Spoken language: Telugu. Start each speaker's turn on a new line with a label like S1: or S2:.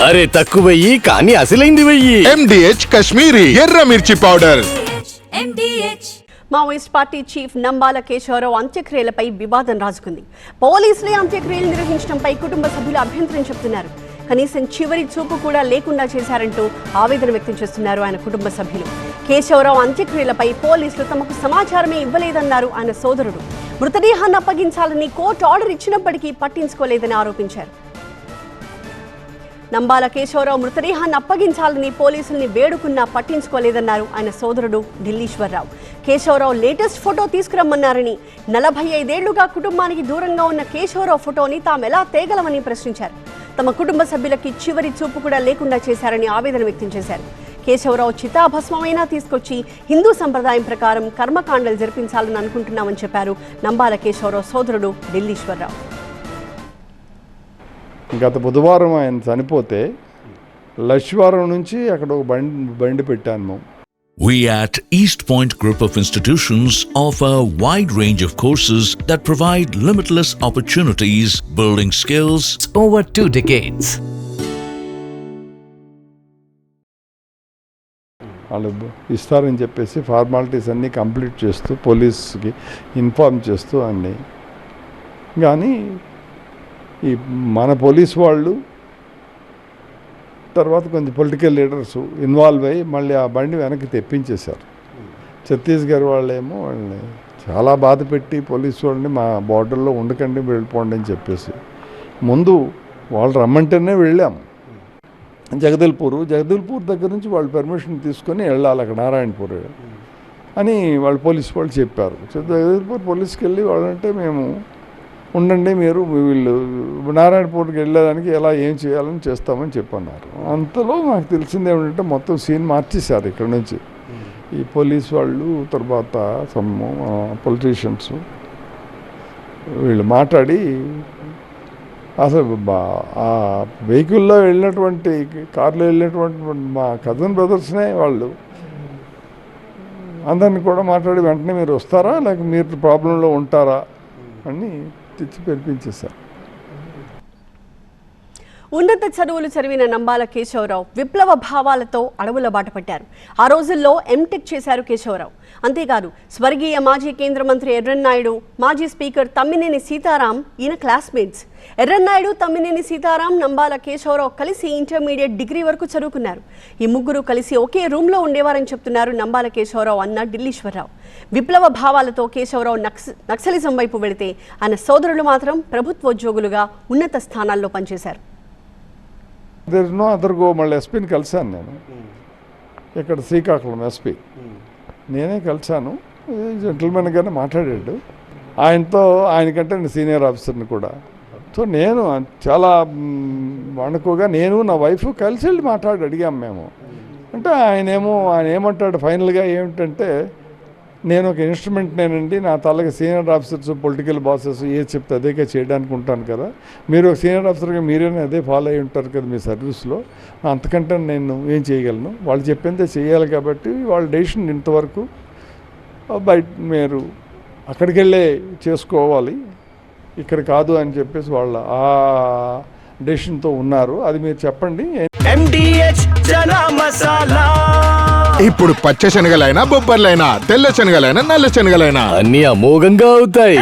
S1: అరే తక్కువ వెయ్యి కానీ అసలైంది వెయ్యి.
S2: MDH కాశ్మీరీ ఎర్ర మిర్చి powder.
S3: Maoist party chief Nambala Keshava Rao అంత్యక్రియలపై వివాదం రాజుకుంది. పోలీసులే అంత్యక్రియలు నిర్వహించడంపై కుటుంబ సభ్యులు అభ్యంతరం చెబుతున్నారు. కనీసం చివరి చూపు కూడా లేకుండా చేశారంటూ ఆవేదన వ్యక్తం చేస్తున్నారు ఆయన కుటుంబ సభ్యులు. కేశవరావు అంత్యక్రియలపై పోలీసులు తమకు సమాచారమే ఇవ్వలేదన్నారు ఆయన సోదరుడు. మృతదేహాన్ని అప్పగించాలని కోర్టు ఆర్డర్ ఇచ్చినప్పటికీ పట్టించుకోలేదని ఆరోపించారు. నంబాల కేశవరావు మృతదేహాన్ని అప్పగించాలని పోలీసుల్ని వేడుకున్నా పట్టించుకోలేదన్నారు ఆయన సోదరుడు ఢిల్లీశ్వరరావు. కేశవరావు లేటెస్ట్ ఫోటో తీసుకురమ్మన్నారని, 45 ఏళ్లుగా కుటుంబానికి దూరంగా ఉన్న కేశవరావు ఫోటోని తామెలా తేగలమని ప్రశ్నించారు. తమ కుటుంబ సభ్యులకి చివరి చూపు కూడా లేకుండా చేశారని ఆవేదన వ్యక్తం చేశారు. కేశవరావు చితాభస్మమైనా తీసుకొచ్చి హిందూ సంప్రదాయం ప్రకారం కర్మకాండలు జరిపించాలని అనుకుంటున్నామని చెప్పారు నంబాల కేశవరావు సోదరుడు ఢిల్లీశ్వరరావు.
S4: గత బుధవారం ఆయన చనిపోతే లక్ష్మీవారం నుంచి అక్కడ ఒక బండి పెట్టాను.
S5: We at East Point Group of Institutions offer a wide range of courses that provide limitless opportunities, building skills
S6: over 2 decades.
S4: వాళ్ళు ఇస్తారని చెప్పేసి ఫార్మాలిటీస్ అన్నీ కంప్లీట్ చేస్తూ పోలీస్కి ఇన్ఫార్మ్ చేస్తూ అన్నీ. కానీ ఈ మన పోలీస్ వాళ్ళు తర్వాత కొంచెం పొలిటికల్ లీడర్స్ ఇన్వాల్వ్ అయ్యి మళ్ళీ ఆ బండి వెనక్కి తెప్పించేశారు. ఛత్తీస్గఢ్ వాళ్ళేమో వాళ్ళని చాలా బాధ పెట్టి పోలీసు వాళ్ళని మా బార్డర్లో ఉండకండి వెళ్ళిపోండి అని చెప్పేసి ముందు వాళ్ళు రమ్మంటేనే వెళ్ళాము. జగదల్పూర్ దగ్గర నుంచి వాళ్ళు పర్మిషన్ తీసుకొని వెళ్ళాలి అక్కడ నారాయణపూర్ అని వాళ్ళు పోలీసు వాళ్ళు చెప్పారు. జగదల్పూర్ పోలీస్కి వెళ్ళి వాళ్ళంటే మేము ఉండండి, మీరు వీళ్ళు నారాయణపూర్కి వెళ్ళడానికి ఎలా ఏం చేయాలని చేస్తామని చెప్పన్నారు. అంతలో నాకు తెలిసింది ఏమిటంటే మొత్తం సీన్ మార్చేశారు ఇక్కడ నుంచి. ఈ పోలీస్ వాళ్ళు తర్వాత సమ్ పొలిటీషియన్స్ వీళ్ళు మాట్లాడి అసలు ఆ వెహికల్లో వెళ్ళినటువంటి కార్లో వెళ్ళినటువంటి మా కజిన్ బ్రదర్స్నే వాళ్ళు అందరినీ కూడా మాట్లాడి వెంటనే మీరు వస్తారా లేక మీరు ప్రాబ్లంలో ఉంటారా అని తెచ్చి పెరిపించేశారు.
S3: ఉన్నత చదువులు చదివిన నంబాల కేశవరావు విప్లవ భావాలతో అడవుల బాట పట్టారు. ఆ రోజుల్లో ఎంటెక్ చేశారు కేశవరావు. అంతేకాదు స్వర్గీయ మాజీ కేంద్ర మంత్రి ఎర్రన్నాయుడు, మాజీ స్పీకర్ తమ్మినేని సీతారాం ఈయన క్లాస్మేట్స్. ఎర్రన్నాయుడు, తమ్మినేని సీతారాం, నంబాల కేశవరావు కలిసి ఇంటర్మీడియట్ డిగ్రీ వరకు చదువుకున్నారు. ఈ ముగ్గురు కలిసి ఒకే రూమ్లో ఉండేవారని చెప్తున్నారు నంబాల కేశవరావు అన్న ఢిల్లీశ్వరరావు. విప్లవ భావాలతో కేశవరావు నక్సలిజం వైపు వెళితే ఆయన సోదరులు మాత్రం ప్రభుత్వోద్యోగులుగా ఉన్నత స్థానాల్లో పనిచేశారు.
S4: There is no other go. మళ్ళీ ఎస్పీని కలిశాను నేను ఇక్కడ శ్రీకాకుళం ఎస్పీ. నేనే కలిశాను. జెంటిల్మెన్గానే మాట్లాడాడు. ఆయనకంటే నేను సీనియర్ ఆఫీసర్ని కూడా. సో నేను చాలా వణుకుగా నేను నా వైఫ్ కలిసి వెళ్ళి అడిగాము మేము. అంటే ఆయన ఏమంటాడు ఫైనల్గా ఏమిటంటే, నేను ఒక ఇన్స్ట్రుమెంట్ నేనండి, నా తలకి సీనియర్ ఆఫీసర్స్ పొలిటికల్ బాసెస్ ఏ చెప్తే అదేగా చేయడానికి ఉంటాను కదా, మీరు ఒక సీనియర్ ఆఫీసర్గా మీరేనే అదే ఫాలో అయి ఉంటారు కదా మీ సర్వీస్లో, అంతకంటే నేను ఏం చేయగలను, వాళ్ళు చెప్పిందే చేయాలి కాబట్టి వాళ్ళ డెసిషన్ ఇంతవరకు బయట మీరు అక్కడికి వెళ్ళే చేసుకోవాలి, ఇక్కడ కాదు అని చెప్పేసి వాళ్ళ ఆ డెసిషన్తో ఉన్నారు. అది మీరు చెప్పండి.
S1: MDH చనా మసాలా.
S2: ఇప్పుడు పచ్చ శనగలైనా బొబ్బర్లైనా తెల్ల శనగలైనా నల్ల శనగలైనా
S1: అన్ని అమోఘంగా అవుతాయి.